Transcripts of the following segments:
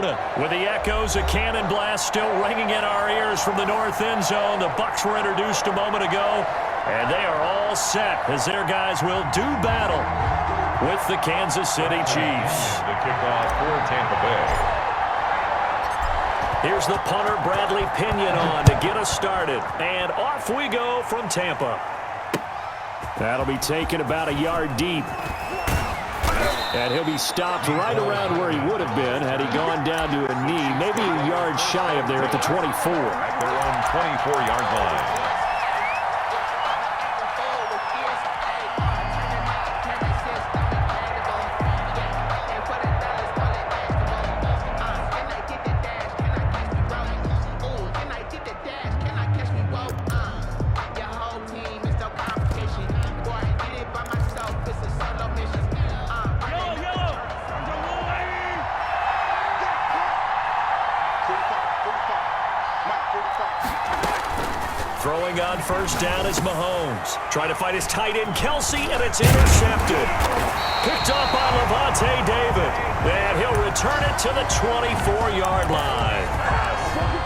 Arizona. With the echoes of cannon blast still ringing in our ears from the north end zone, the Bucs were introduced a moment ago, and they are all set as their guys will do battle with the Kansas City Chiefs. The kickoff for Tampa Bay. Here's the punter, Bradley Pinion, on to get us started. And off we go from Tampa. That'll be taken about a yard deep. And he'll be stopped right around where he would have been had he gone down to a knee, maybe a yard shy of there at the 24. At their own 24-yard line. Throwing on first down is Mahomes. Trying to find his tight end, Kelsey, and it's intercepted. Picked up by Levante David. And he'll return it to the 24-yard line.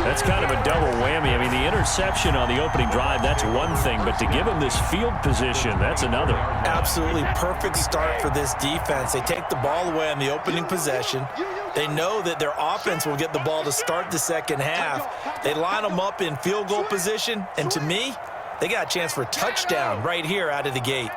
That's kind of a double whammy. I mean, the interception on the opening drive, that's one thing. But to give him this field position, that's another. Absolutely perfect start for this defense. They take the ball away on the opening possession. They know that their offense will get the ball to start the second half. They line them up in field goal position, and to me, they got a chance for a touchdown right here out of the gate.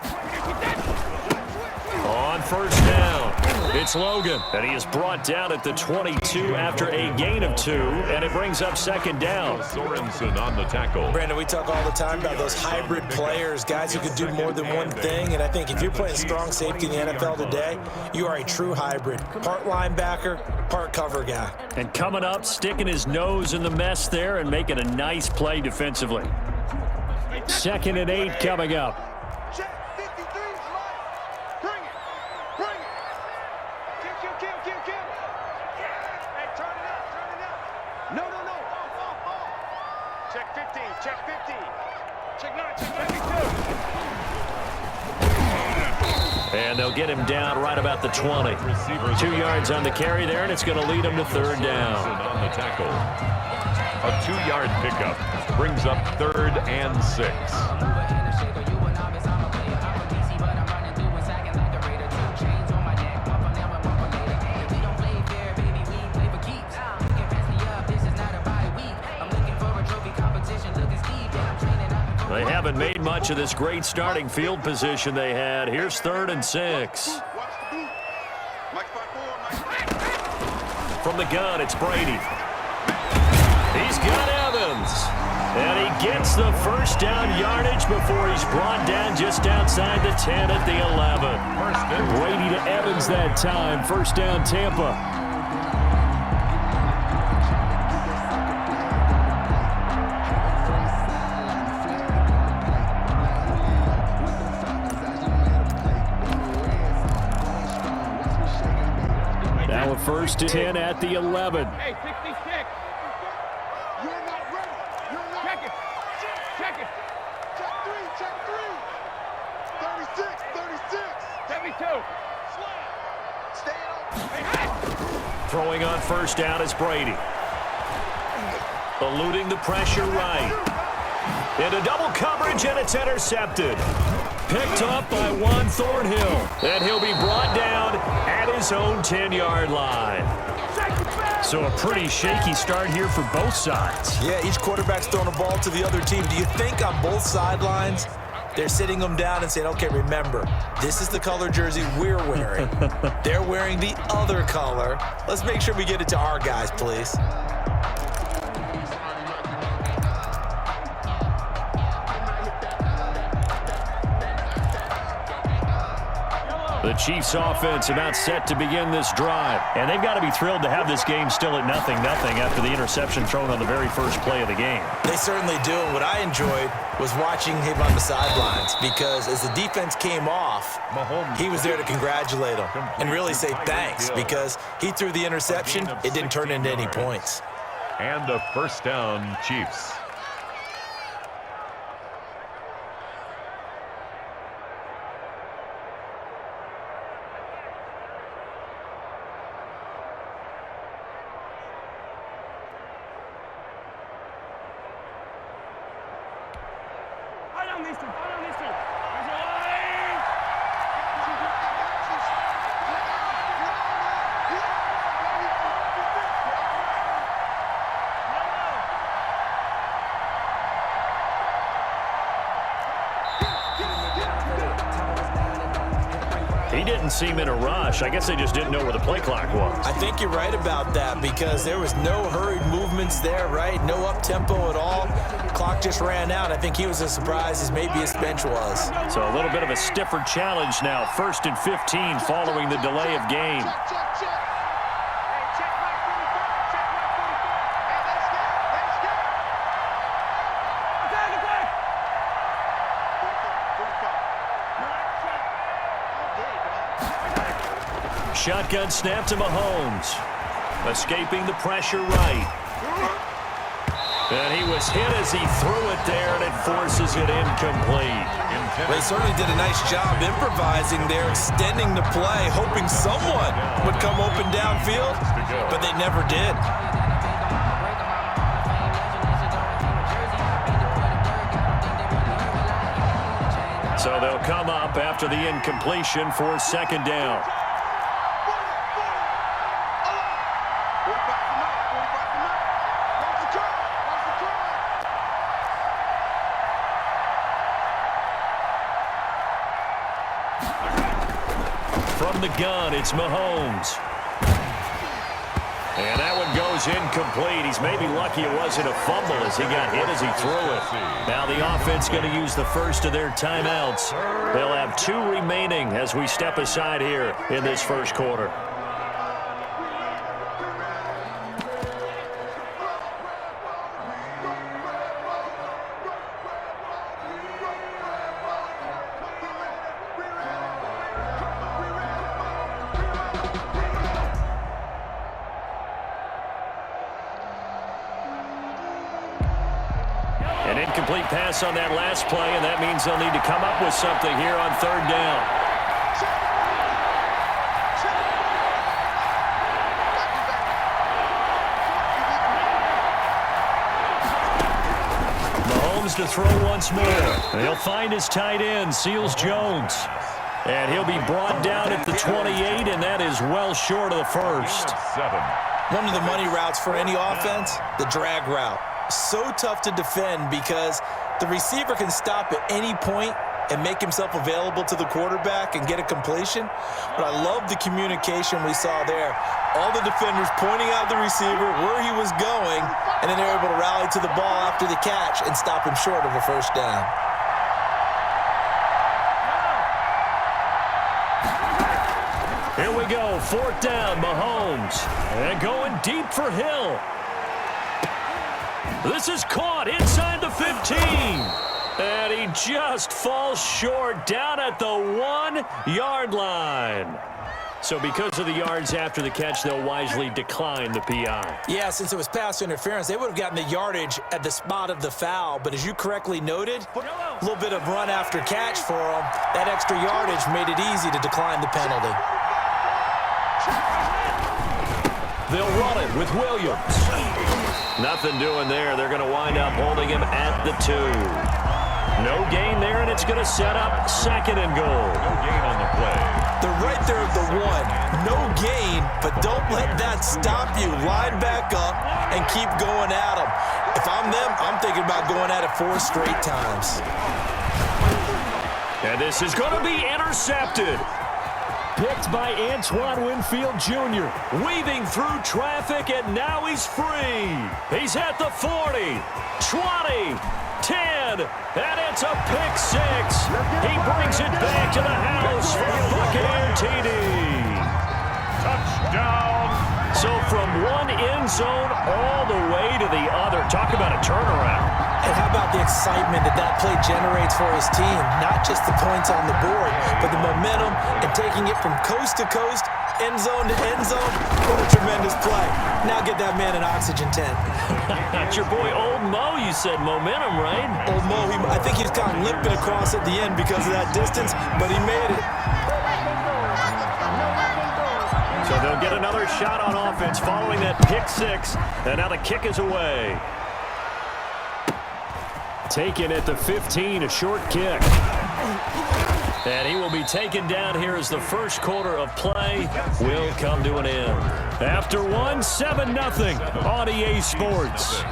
On first down, it's Logan, and he is brought down at the 22 after a gain of 2, and it brings up second down. Sorensen on the tackle. Brandon, we talk all the time about those hybrid players, guys who could do more than one thing, and I think if you're playing strong safety in the NFL today, you are a true hybrid. Part linebacker, part cover guy. And coming up, sticking his nose in the mess there and making a nice play defensively. 2nd and 8 coming up. And they'll get him down right about the 20. 2 yards on the carry there, and it's going to lead him to third down. On the tackle. A 2-yard pickup brings up 3rd and 6. They haven't made much of this great starting field position they had. Here's 3rd and 6. From the gun, it's Brady. He's got Evans. And he gets the first down yardage before he's brought down just outside the 10 at the 11. Brady to Evans that time. First down, Tampa. Now a 1st and 10 at the 11. Hey, 66. You're not ready. You're not. Check it. Check it. Check 3. Check 3. 36. 72. Stay out. Throwing on first down is Brady. Eluding the pressure right. Into double coverage, and it's intercepted. Picked up by Juan Thornhill. And he'll be brought down at his own 10-yard line. So a pretty shaky start here for both sides. Yeah, each quarterback's throwing a ball to the other team. Do you think on both sidelines they're sitting them down and saying, okay, remember, this is the color jersey we're wearing. They're wearing the other color. Let's make sure we get it to our guys, please. The Chiefs offense about set to begin this drive. And they've got to be thrilled to have this game still at 0-0 after the interception thrown on the very first play of the game. They certainly do. And what I enjoyed was watching him on the sidelines, because as the defense came off, he was there to congratulate them and really say thanks, because he threw the interception. It didn't turn into any points. And a first down, Chiefs. He didn't seem in a rush. I guess they just didn't know where the play clock was. I think you're right about that because there was no hurried movements there, right? No up-tempo at all. Clock just ran out. I think he was as surprised as maybe his bench was. So a little bit of a stiffer challenge now. 1st and 15 following the delay of game. Shotgun snap to Mahomes. Escaping the pressure right. And he was hit as he threw it there, and it forces it incomplete. They certainly did a nice job improvising there, extending the play, hoping someone would come open downfield, but they never did. So they'll come up after the incompletion for 2nd down. From the gun, it's Mahomes. And that one goes incomplete. He's maybe lucky it wasn't a fumble as he got hit as he threw it. Now the offense going to use the first of their timeouts. They'll have 2 remaining as we step aside here in this first quarter. An incomplete pass on that last play, and that means they'll need to come up with something here on 3rd down. Mahomes to throw once more. And he'll find his tight end, Seals Jones. And he'll be brought down at the 28, and that is well short of the first. One of the money routes for any offense, the drag route. So tough to defend because the receiver can stop at any point and make himself available to the quarterback and get a completion. But I love the communication we saw there. All the defenders pointing out the receiver, where he was going, and then they're able to rally to the ball after the catch and stop him short of a 1st down. Here we go, 4th down, Mahomes. And going deep for Hill. This is caught inside the 15. And he just falls short down at the 1-yard line. So because of the yards after the catch, they'll wisely decline the PI. Yeah, since it was pass interference, they would have gotten the yardage at the spot of the foul. But as you correctly noted, a little bit of run after catch for them. That extra yardage made it easy to decline the penalty. They'll run it with Williams. Nothing doing there. They're going to wind up holding him at the 2. No gain there, and it's going to set up 2nd and goal. No gain on the play. They're right there at the 1. No gain, but don't let that stop you. Line back up and keep going at them. If I'm them, I'm thinking about going at it 4 straight times. And this is going to be intercepted. Picked by Antoine Winfield Jr. Weaving through traffic, and now he's free. He's at the 40, 20, 10, and it's a pick 6. He brings it back to the house for a Buccaneer TD. Touchdown. So from one end zone all the way to the other. Talk about a turnaround. And how about the excitement that play generates for his team? Not just the points on the board, but the momentum and taking it from coast to coast, end zone to end zone. What a tremendous play. Now get that man an oxygen tent. That's your boy Old Mo. You said momentum, right? Old Mo, I think he was kind of limping across at the end because of that distance, but he made it. So they'll get another shot on offense following that pick 6, and now the kick is away. taken at the 15, a short kick. And he will be taken down here as the first quarter of play will come to an end. After one, 7-0 on EA Sports.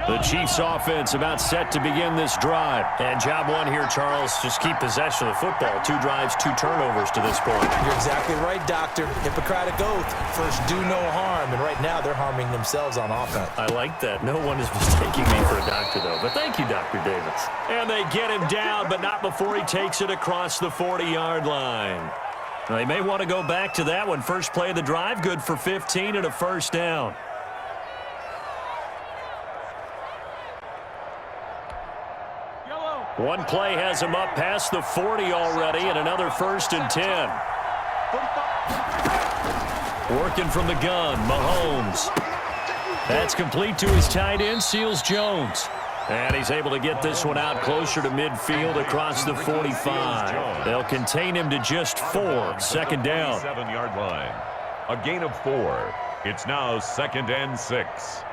The Chiefs offense about set to begin this drive. And job one here, Charles, just keep possession of the football. 2 drives, 2 turnovers to this point. You're exactly right, Doctor. Hippocratic oath. First, do no harm. And right now, they're harming themselves on offense. I like that. No one is mistaking me for a doctor, though. But thank you, Dr. Davis. And they get him down, but not before he takes it across the 40-yard line. Now, they may want to go back to that one. First play of the drive, good for 15 and a first down. One play has him up past the 40 already, and another 1st and 10. Working from the gun, Mahomes. That's complete to his tight end, Seals Jones. And he's able to get this one out closer to midfield across the 45. They'll contain him to just 4. 2nd down. 7-yard line. A gain of 4. It's now 2nd and 6.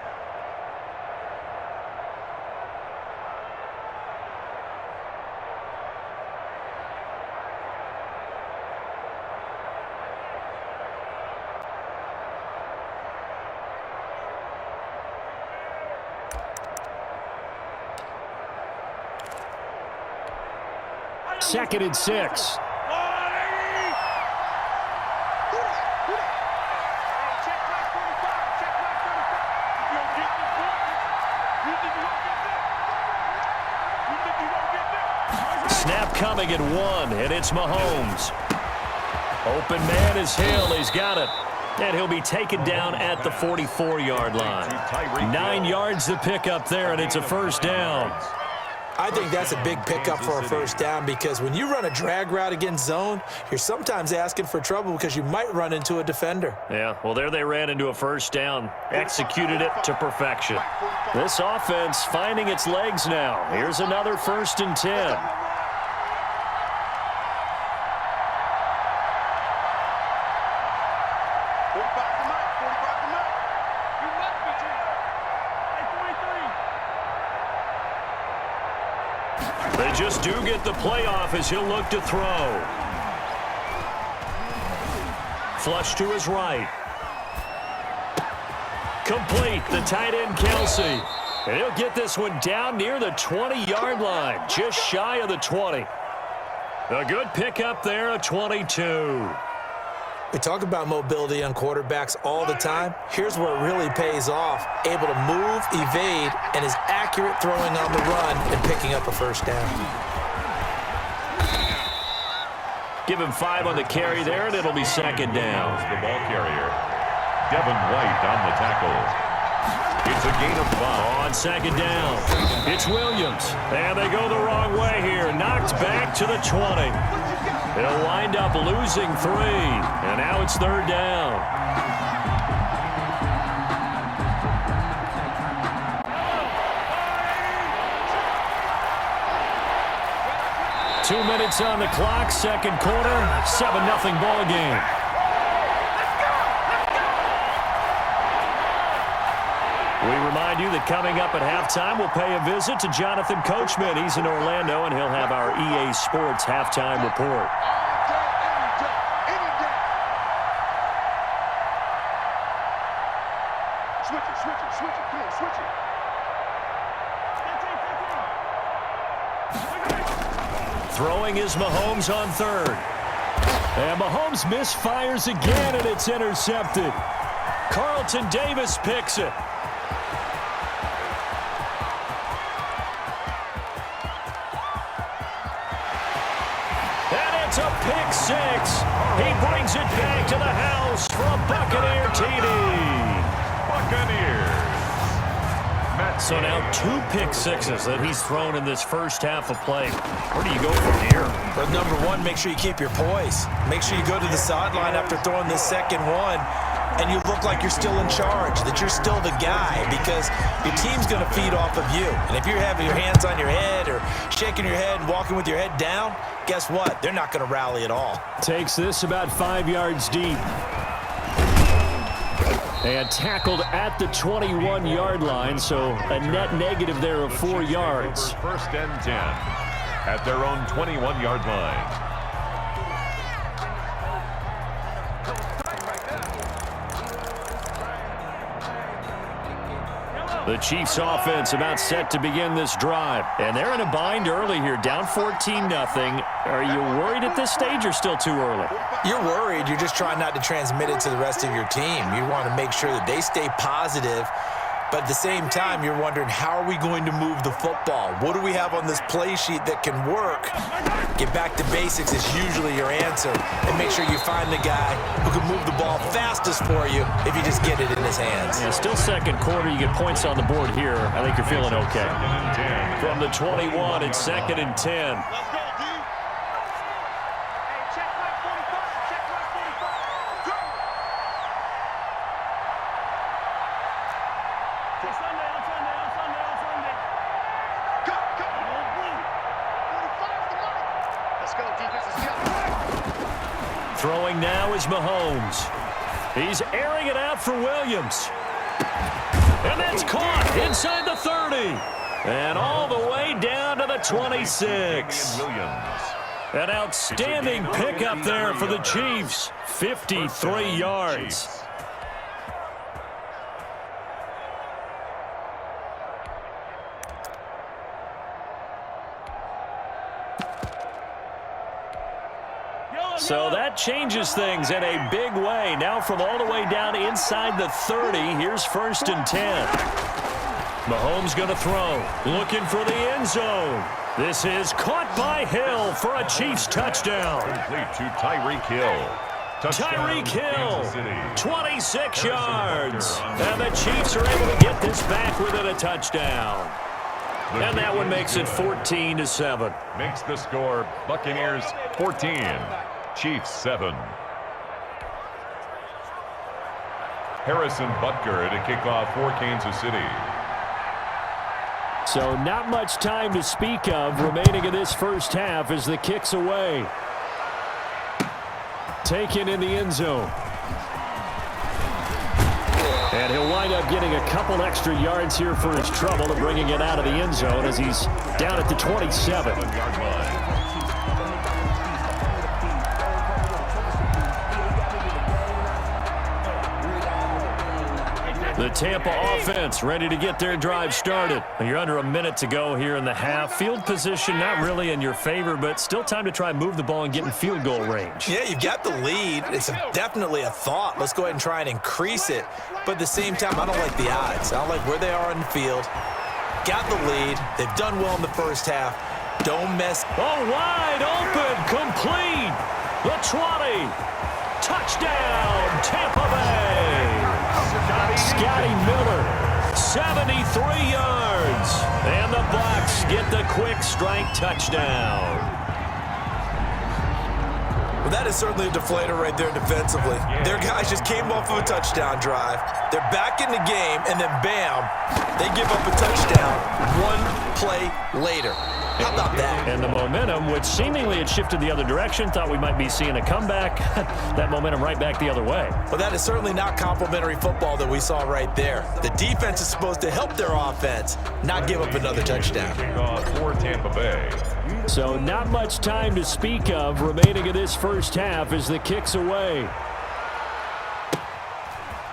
Second and 6. Snap coming at 1, and it's Mahomes. Open man is Hill. He's got it. And he'll be taken down at the 44-yard line. 9 yards to pick up there, and it's a first down. I think that's a big pickup for a first down because when you run a drag route against zone, you're sometimes asking for trouble because you might run into a defender. Yeah, well, there they ran into a first down. Executed it to perfection. This offense finding its legs now. Here's another 1st and 10. They just do get the playoff as he'll look to throw. Flush to his right. Complete, the tight end Kelsey. And he'll get this one down near the 20-yard line, just shy of the 20. A good pickup there, a 22. We talk about mobility on quarterbacks all the time. Here's where it really pays off. Able to move, evade, and is accurate throwing on the run and picking up a first down. Give him 5 on the carry there, and it'll be 2nd down. The ball carrier, Devin White on the tackle. It's a gain of 5. On 2nd down, it's Williams. And they go the wrong way here. Knocked back to the 20. They'll wind up losing 3. And now it's 3rd down. Two minutes on the clock, 2nd quarter, 7-0 ball game. We remind you that coming up at halftime, we'll pay a visit to Jonathan Coachman. He's in Orlando, and he'll have our EA Sports halftime report. Switch it. Come on, switch it. Throwing is Mahomes on 3rd. And Mahomes misfires again, and it's intercepted. Carlton Davis picks it. And it's a pick 6. He brings it back to the house for a Buccaneer TD. Buccaneers. So now 2 pick 6s that he's thrown in this first half of play. Where do you go from here? But number 1, make sure you keep your poise. Make sure you go to the sideline after throwing this second one, and you look like you're still in charge, that you're still the guy, because your team's going to feed off of you. And if you're having your hands on your head or shaking your head and walking with your head down, guess what? They're not going to rally at all. Takes this about 5 yards deep. And tackled at the 21-yard line, so a net negative there of 4 yards. First and 10 at their own 21-yard line. The Chiefs offense about set to begin this drive. And they're in a bind early here, down 14-0. Are you worried at this stage or still too early? You're worried. You're just trying not to transmit it to the rest of your team. You want to make sure that they stay positive. But at the same time, you're wondering, how are we going to move the football? What do we have on this play sheet that can work? Get back to basics is usually your answer. And make sure you find the guy who can move the ball fastest for you if you just get it in his hands. Yeah, still second quarter. You get points on the board here. I think you're feeling okay. From the 21, it's 2nd and 10. Throwing now is Mahomes. He's airing it out for Williams. And that's caught inside the 30. And all the way down to the 26. An outstanding pickup there for the Chiefs. 53 yards. So that changes things in a big way. Now from all the way down inside the 30, here's 1st and 10. Mahomes going to throw, looking for the end zone. This is caught by Hill for a Chiefs touchdown. Complete to Tyreek Hill. Tyreek Hill, 26 yards. And the Chiefs are able to get this back within a touchdown. And that one makes it 14-7. Makes the score Buccaneers 14. Chiefs 7. Harrison Butker to kick off for Kansas City. So not much time to speak of remaining in this first half as the kick's away. Taken in the end zone. And he'll wind up getting a couple extra yards here for his trouble and bringing it out of the end zone as he's down at the 27. The Tampa offense ready to get their drive started. You're under a minute to go here in the half. Field position not really in your favor, but still time to try and move the ball and get in field goal range. Yeah, you've got the lead. It's definitely a thought. Let's go ahead and try and increase it. But at the same time, I don't like the odds. I don't like where they are in the field. Got the lead. They've done well in the first half. Don't mess. Oh, wide open, complete. The 20. Touchdown, Tampa Bay. Scotty Miller, 73 yards. And the Bucs get the quick strike touchdown. Well, that is certainly a deflator right there defensively. Their guys just came off of a touchdown drive. They're back in the game, and then bam, they give up a touchdown one play later. How about that? And the momentum, which seemingly had shifted the other direction, thought we might be seeing a comeback. That momentum right back the other way. Well, that is certainly not complimentary football that we saw right there. The defense is supposed to help their offense, not give up another touchdown. For Tampa Bay. So not much time to speak of remaining in this first half as the kick's away.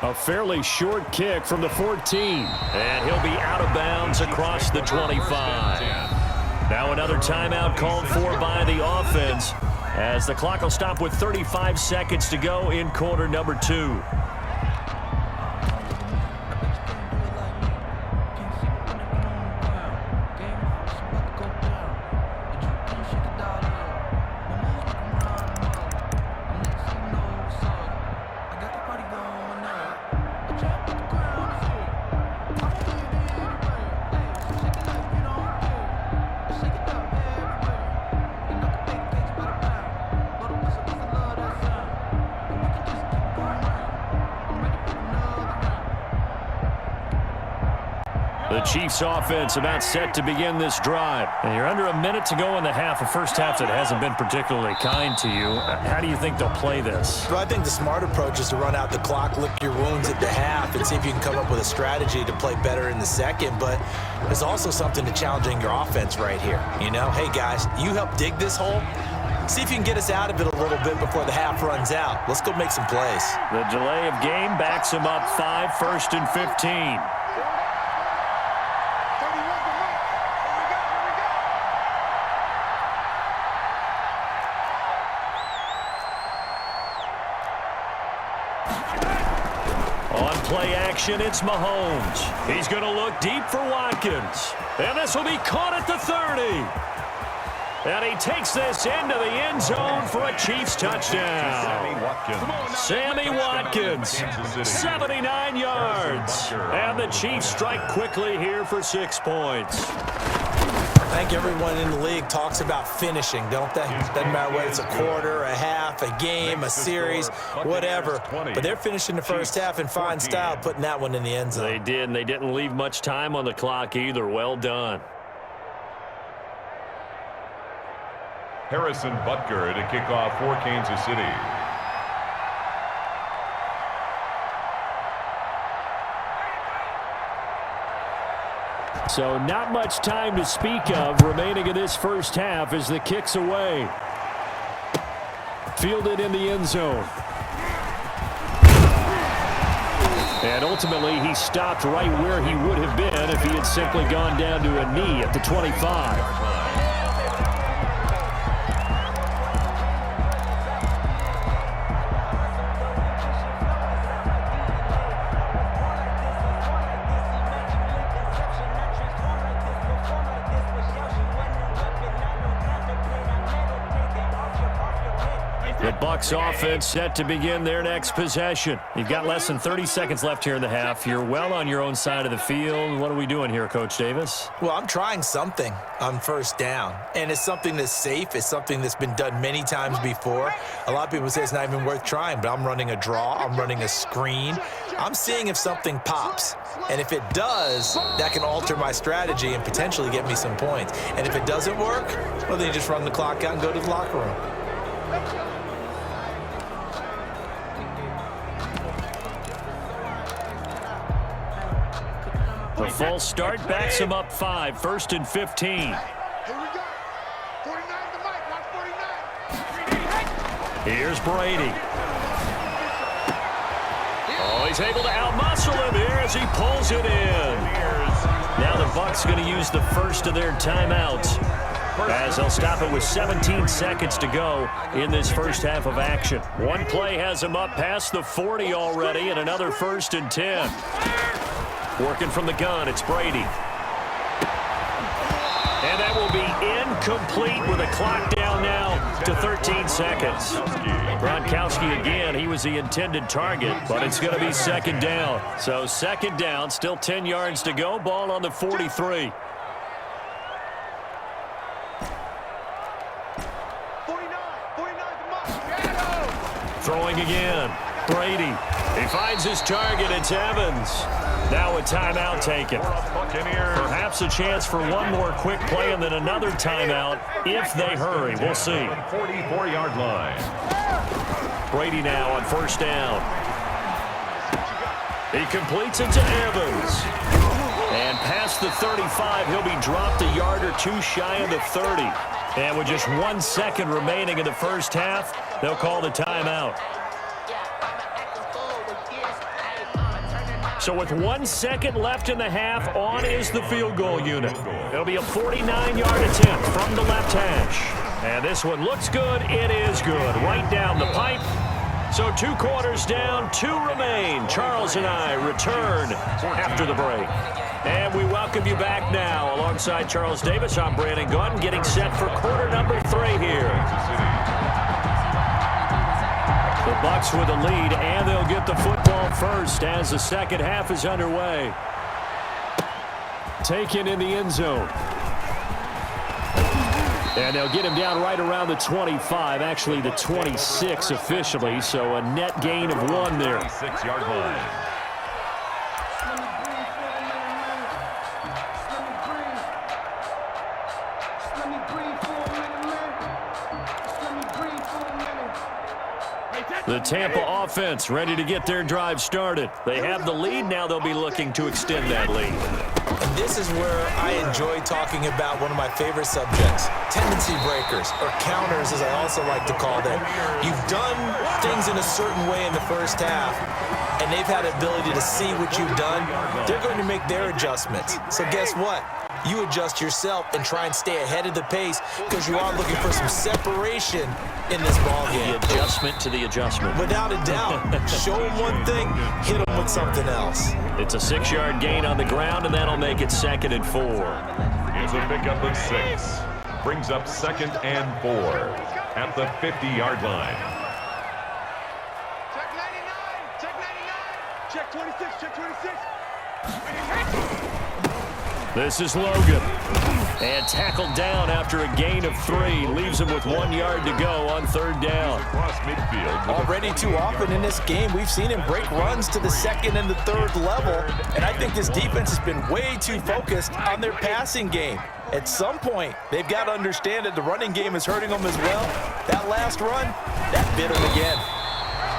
A fairly short kick from the 14. And he'll be out of bounds across the 25. Now another timeout called for by the offense as the clock will stop with 35 seconds to go in quarter number 2. Chiefs offense about set to begin this drive. And you're under a minute to go in the half, a first half that hasn't been particularly kind to you. How do you think they'll play this? Well, I think the smart approach is to run out the clock, lick your wounds at the half, and see if you can come up with a strategy to play better in the second. But there's also something to challenging your offense right here. You know, hey, guys, you help dig this hole. See if you can get us out of it a little bit before the half runs out. Let's go make some plays. The delay of game backs him up 5, 1st and 15. On play action, it's Mahomes. He's going to look deep for Watkins. And this will be caught at the 30. And he takes this into the end zone for a Chiefs touchdown. Sammy Watkins, 79 yards. And the Chiefs strike quickly here for 6 points. I think everyone in the league talks about finishing, don't they? Doesn't matter whether it's a quarter, a half, a game, a series, whatever. But they're finishing the first half in fine style, putting that one in the end zone. They did, and they didn't leave much time on the clock either. Well done. Harrison Butker to kick off for Kansas City. So not much time to speak of remaining in this first half as the kick's away. Fielded in the end zone. And ultimately he stopped right where he would have been if he had simply gone down to a knee at the 25. The Bucs offense set to begin their next possession. You've got less than 30 seconds left here in the half. You're well on your own side of the field. What are we doing here, Coach Davis? Well, I'm trying something on first down, and it's something that's safe. It's something that's been done many times before. A lot of people say it's not even worth trying, but I'm running a draw. I'm running a screen. I'm seeing if something pops, and if it does, that can alter my strategy and potentially get me some points. And if it doesn't work, well, then you just run the clock out and go to the locker room. The false start backs him up 5, 1st and 15. Here we go. 49 to Mike. Watch 49. Here's Brady. Oh, he's able to outmuscle him here as he pulls it in. Now the Bucs going to use the first of their timeouts as they'll stop it with 17 seconds to go in this first half of action. One play has him up past the 40 already, and another 1st and 10. Working from the gun, it's Brady. And that will be incomplete with a clock down now to 13 seconds. Gronkowski again, he was the intended target, but it's going to be 2nd down. So 2nd down, still 10 yards to go, ball on the 43. 49. Throwing again, Brady. He finds his target, it's Evans. Now a timeout taken. Perhaps a chance for one more quick play and then another timeout if they hurry. We'll see. 44-yard line. Brady now on 1st down. He completes it to Evans. And past the 35, he'll be dropped a yard or two shy of the 30. And with just 1 second remaining in the first half, they'll call the timeout. So with 1 second left in the half, on is the field goal unit. It'll be a 49-yard attempt from the left hash. And this one looks good. It is good. Right down the pipe. So 2 quarters down, 2 remain. Charles and I return after the break. And we welcome you back now. Alongside Charles Davis, I'm Brandon Gaudin, getting set for quarter number 3 here. The Bucs with a lead, and they'll get the football first as the second half is underway. Taken in the end zone. And they'll get him down right around the 25, actually the 26 officially, so a net gain of 1 there. 6-yard line. let me breathe for a minute, man. Just let me breathe for a minute. The Tampa offense ready to get their drive started. They have the lead. Now they'll be looking to extend that lead. And this is where I enjoy talking about one of my favorite subjects, tendency breakers, or counters as I also like to call them. You've done things in a certain way in the first half, and they've had the ability to see what you've done. They're going to make their adjustments. So guess what? You adjust yourself and try and stay ahead of the pace because you are looking for some separation in this ball game. The adjustment to the adjustment. Without a doubt. Show them one thing, hit them with something else. It's a 6-yard gain on the ground, and that'll make it 2nd and 4. Here's a pickup of 6. Brings up 2nd and 4 at the 50-yard line. Check 99. Check 99. Check 26. Check 26. This is Logan. And tackled down after a gain of 3. Leaves him with 1 yard to go on 3rd down. Across midfield. Already too often in this game, we've seen him break runs to the 2nd and the 3rd level. And I think this defense has been way too focused on their passing game. At some point, they've got to understand that the running game is hurting them as well. That last run, that bit him again.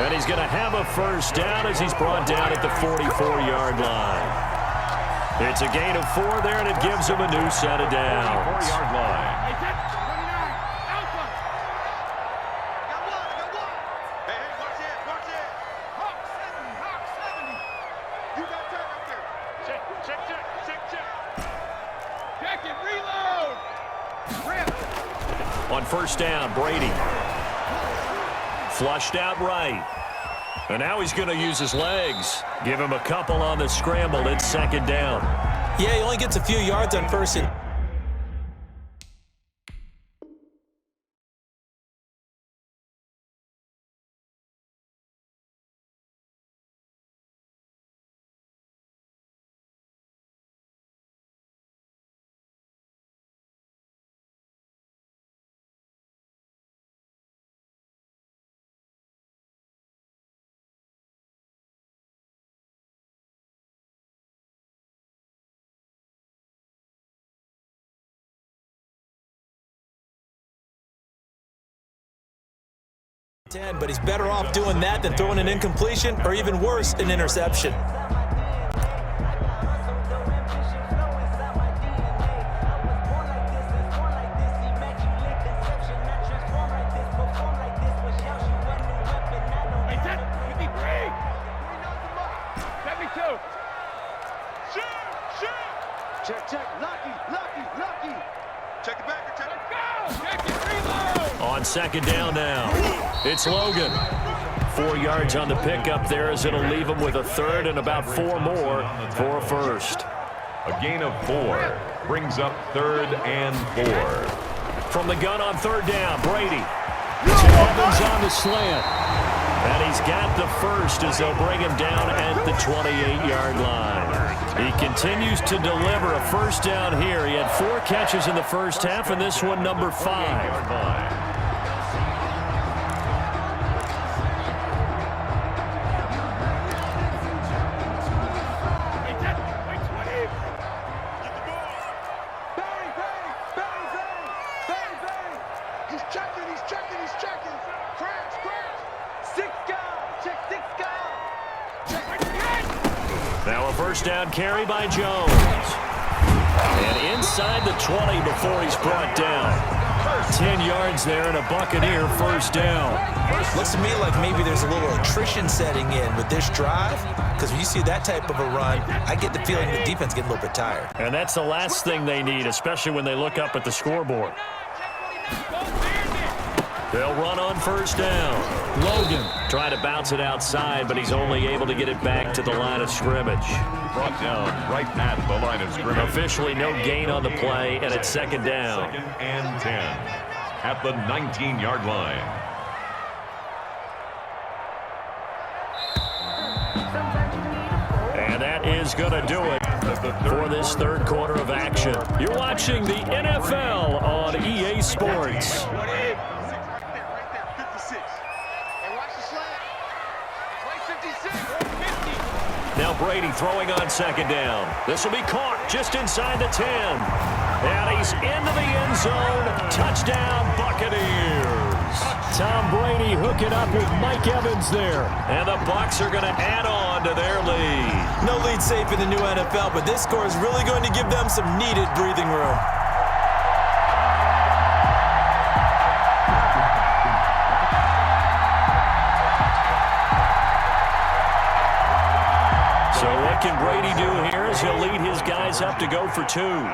And he's going to have a 1st down as he's brought down at the 44-yard line. It's a gain of 4 there, and it gives him a new set of downs. 4-yard line. Hey, 29. Alpha. Got one. Hey, watch it. Hawk 70. Hawk 70. You got time right there. Check. Check it. Reload. Rip. On 1st down, Brady. Flushed out right. And now he's going to use his legs. Give him a couple on the scramble. It's 2nd down. Yeah, he only gets a few yards on 1st and... But he's better off doing that than throwing an incompletion or even worse, an interception. Hey, Ted, give me break. 72. Shoot. Check. Lucky. Check the back. Check. Let's go. Check it. Reload. On 2nd down now, it's Logan. 4 yards on the pickup there as it'll leave him with a 3rd and about 4 more for a 1st. A gain of 4 brings up 3rd and 4. From the gun on 3rd down, Brady. To Evans on the slant. And he's got the 1st as they'll bring him down at the 28-yard line. He continues to deliver a 1st down here. He had 4 catches in the first half, and this one number 5. He's checking. Crash. 6 guys. Check 6 guys. Check. Now a 1st down carry by Jones. And inside the 20 before he's brought down. 10 yards there and a Buccaneer 1st down. Looks to me like maybe there's a little attrition setting in with this drive, because when you see that type of a run, I get the feeling the defense getting a little bit tired. And that's the last thing they need, especially when they look up at the scoreboard. They'll run on 1st down. Logan trying to bounce it outside, but he's only able to get it back to the line of scrimmage. Brought down right at the line of scrimmage. Officially no gain on the play, and it's 2nd down. 2nd and 10 at the 19-yard line. And that is going to do it for this 3rd quarter of action. You're watching the NFL on EA Sports. Now Brady throwing on 2nd down. This will be caught just inside the 10. And he's into the end zone Touchdown, Buccaneers. Tom Brady hooking up with Mike Evans there. And the Bucs are going to add on to their lead. No lead safe in the new NFL, but this score is really going to give them some needed breathing room. So what can Brady do here as he'll lead his guys up to go for two?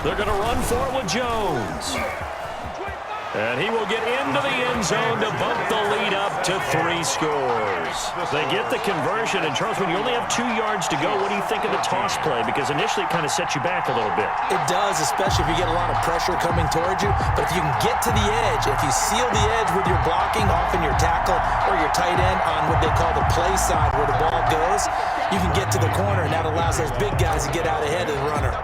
They're going to run for it with Jones. And he will get into the end zone to bump the lead up to 3 scores. They get the conversion. And, Charles, when you only have 2 yards to go, what do you think of the toss play? Because initially it kind of sets you back a little bit. It does, especially if you get a lot of pressure coming towards you. But if you can get to the edge, if you seal the edge with your blocking, often your tackle or your tight end on what they call the play side where the ball goes, you can get to the corner, and that allows those big guys to get out ahead of the runner.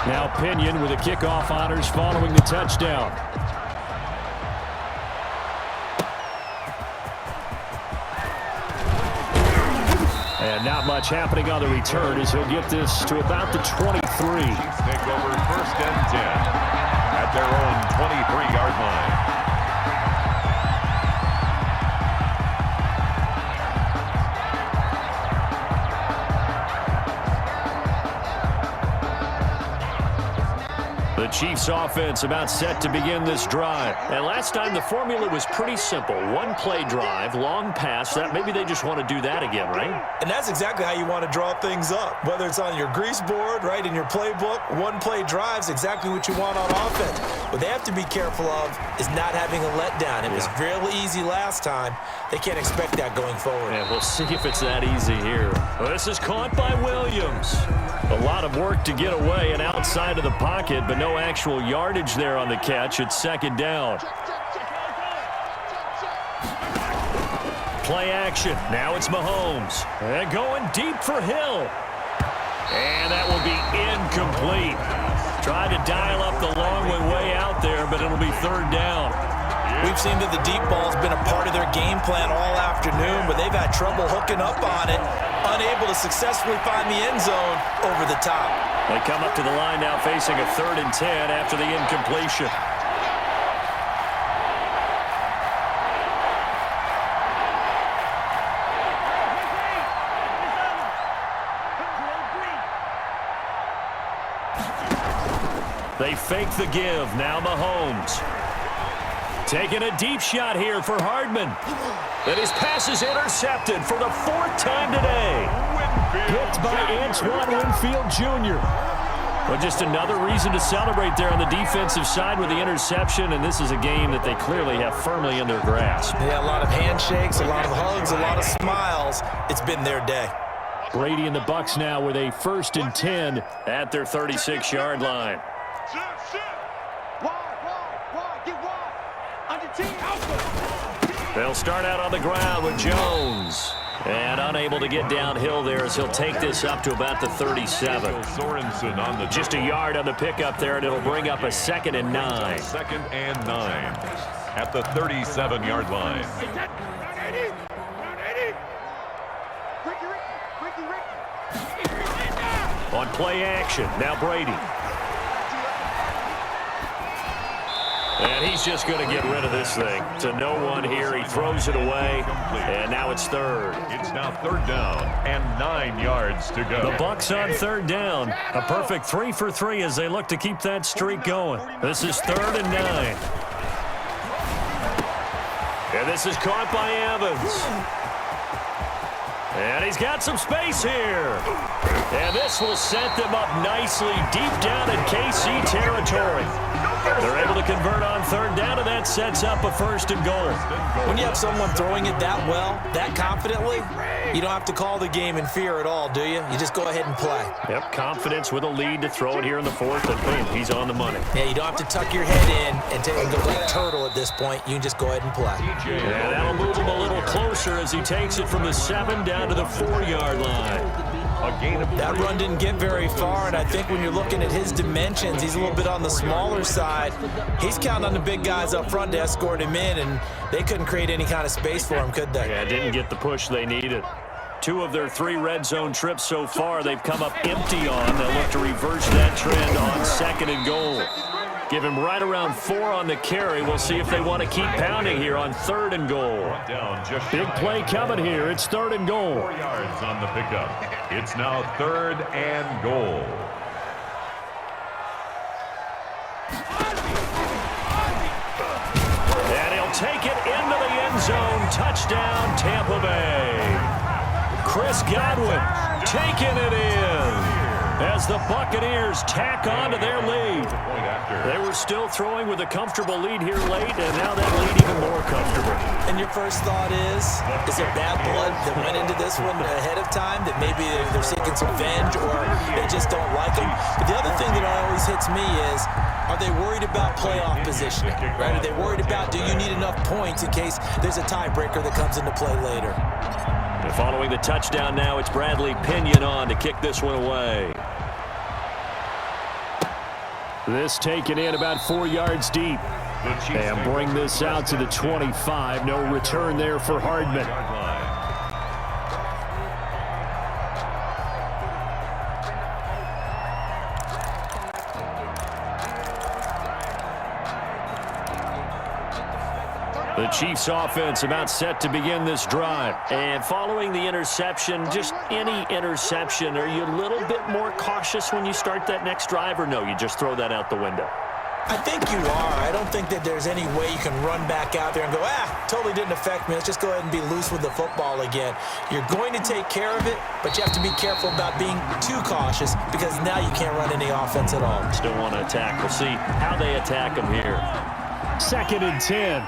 Now Pinion with the kickoff honors following the touchdown. And not much happening on the return as he'll get this to about the 23. Take over 1st and 10 at their own 23-yard line. The Chiefs offense about set to begin this drive. And last time the formula was pretty simple. 1 play drive, long pass. That maybe they just want to do that again, right? And that's exactly how you want to draw things up. Whether it's on your grease board, right, in your playbook, 1 play drive's exactly what you want on offense. What they have to be careful of is not having a letdown. It was real easy last time. They can't expect that going forward. Yeah, we'll see if it's that easy here. Well, this is caught by Williams. A lot of work to get away and outside of the pocket, but no actual yardage there on the catch. It's 2nd down. Play action. Now it's Mahomes. And going deep for Hill. And that will be incomplete. Tried to dial up the long one way out there, but it'll be 3rd down. We've seen that the deep ball's been a part of their game plan all afternoon, but they've had trouble hooking up on it, unable to successfully find the end zone over the top. They come up to the line now facing a 3rd and 10 after the incompletion. They fake the give. Now Mahomes. Taking a deep shot here for Hardman. And his pass is intercepted for the 4th time today. Picked by Antoine Winfield Jr. Well, just another reason to celebrate there on the defensive side with the interception, and this is a game that they clearly have firmly in their grasp. Yeah, a lot of handshakes, a lot of hugs, a lot of smiles. It's been their day. Brady and the Bucs now with a 1st and 10 at their 36-yard line. They'll start out on the ground with Jones. And unable to get downhill there as he'll take this up to about the 37. Sorensen on the Just a yard on the pickup there, and it'll bring up a 2nd and 9. 2nd and 9 at the 37-yard line. On play action, now Brady. And he's just going to get rid of this thing. To no one here. He throws it away. And now it's 3rd. It's now 3rd down and 9 yards to go. The Bucs on 3rd down. A perfect 3 for 3 as they look to keep that streak going. This is 3rd and 9. And this is caught by Evans. And he's got some space here. And this will set them up nicely deep down in KC territory. They're able to convert on 3rd down, and that sets up a 1st and goal. When you have someone throwing it that well, that confidently, you don't have to call the game in fear at all, do you? You just go ahead and play. Yep, confidence with a lead to throw it here in the 4th, and boom, he's on the money. Yeah, you don't have to tuck your head in and go like turtle at this point. You can just go ahead and play. Yeah, that'll move him a little closer as he takes it from the 7 down to the 4-yard line. That run didn't get very far, and I think when you're looking at his dimensions, he's a little bit on the smaller side. He's counting on the big guys up front to escort him in, and they couldn't create any kind of space for him, could they? Yeah, didn't get the push they needed. 2 of their 3 red zone trips so far they've come up empty on. They'll look to reverse that trend on 2nd and goal. Give him right around 4 on the carry. We'll see if they want to keep pounding here on 3rd and goal. Big play coming here. It's 3rd and goal. 4 yards on the pickup. It's now 3rd and goal. And he'll take it into the end zone. Touchdown, Tampa Bay. Chris Godwin taking it in as the Buccaneers tack on to their lead. They were still throwing with a comfortable lead here late, and now that lead even more comfortable. And your first thought is there bad blood that went into this one ahead of time, that maybe they're seeking some revenge or they just don't like them? But the other thing that always hits me is, are they worried about playoff positioning? Right? Are they worried about, do you need enough points in case there's a tiebreaker that comes into play later? And following the touchdown now, it's Bradley Pinion on to kick this one away. This taken in about 4 yards deep. And bring this out to the 25. No return there for Hardman. The Chiefs offense about set to begin this drive. And following the interception, just any interception, are you a little bit more cautious when you start that next drive, or no, you just throw that out the window? I think you are. I don't think that there's any way you can run back out there and go, totally didn't affect me. Let's just go ahead and be loose with the football again. You're going to take care of it, but you have to be careful about being too cautious because now you can't run any offense at all. Still want to attack. We'll see how they attack them here. 2nd and 10.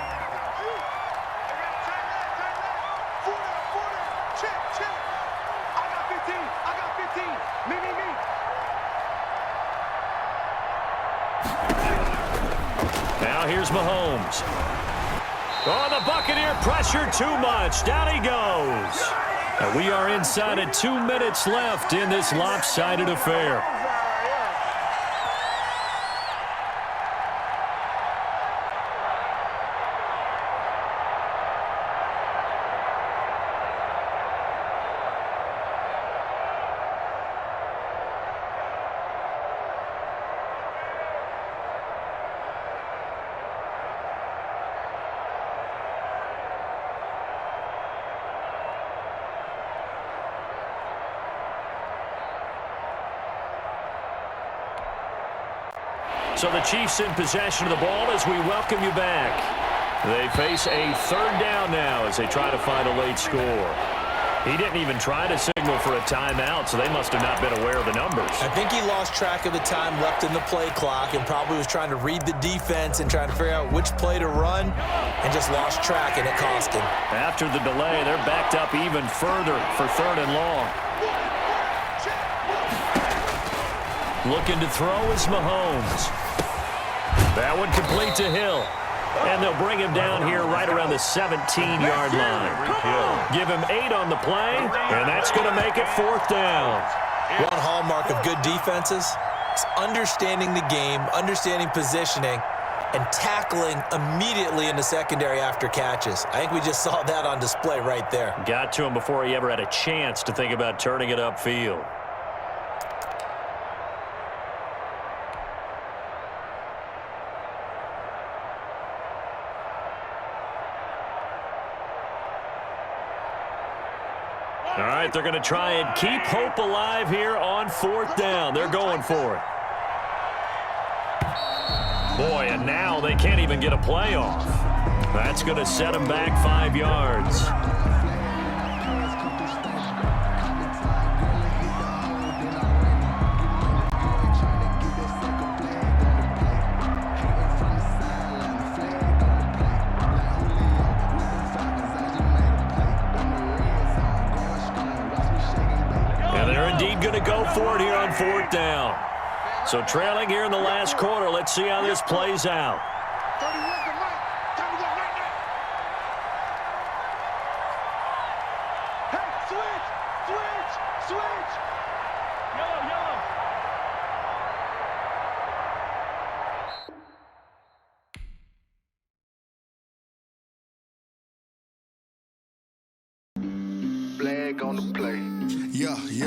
Now here's Mahomes. Oh, the Buccaneer pressure too much. Down he goes. And we are inside of 2 minutes left in this lopsided affair. So the Chiefs in possession of the ball as we welcome you back. They face a 3rd down now as they try to find a late score. He didn't even try to signal for a timeout, so they must have not been aware of the numbers. I think he lost track of the time left in the play clock and probably was trying to read the defense and trying to figure out which play to run and just lost track, and it cost him. After the delay, they're backed up even further for 3rd and long. Looking to throw is Mahomes. That one complete to Hill. And they'll bring him down here right around the 17-yard line. Give him 8 on the play, and that's going to make it 4th down. One hallmark of good defenses is understanding the game, understanding positioning, and tackling immediately in the secondary after catches. I think we just saw that on display right there. Got to him before he ever had a chance to think about turning it upfield. All right, they're going to try and keep hope alive here on 4th down. They're going for it. Boy, and now they can't even get a play off. That's going to set them back 5 yards. Going to go for it here on 4th down. So trailing here in the last quarter. Let's see how this plays out. Flag on the play. Yeah, yeah.